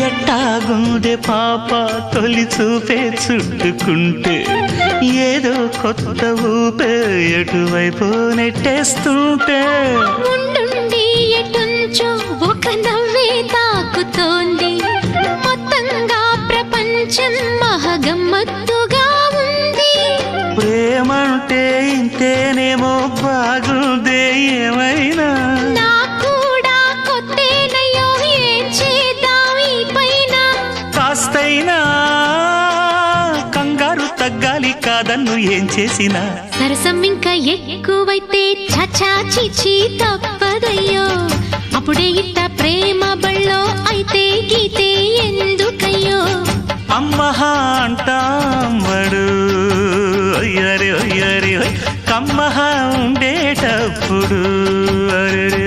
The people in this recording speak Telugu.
ఎట్టాగుండే పాప తొలి చూపే చుట్టుకుంటే ఏదో కొత్త ఊపే ఎటువైపు నెట్టేస్తుంటే ఉండుండి ఎటుంచో ఒక నవ్వే తాకుతోంది మొత్తంగా ప్రపంచం మహగమ్మత్తుగా ఉంది ప్రేమంటే ఇంతేనేమో బాగుందే ఏమైనా కాస్తైనా కంగారు తగ్గాలి కాదన్ను ఏం చేసినా సరసం ఇంకా ఎక్కువైతే చచా చిచి తప్పదయ్యో అప్పుడే ఇట్ట ప్రేమ బళ్ళో అయితే గీతే ఎందుకయ్యో అమ్మహా అంటామడు అయ్యరే అయ్యరే కమ్మహా ఉండేటప్పుడు అరే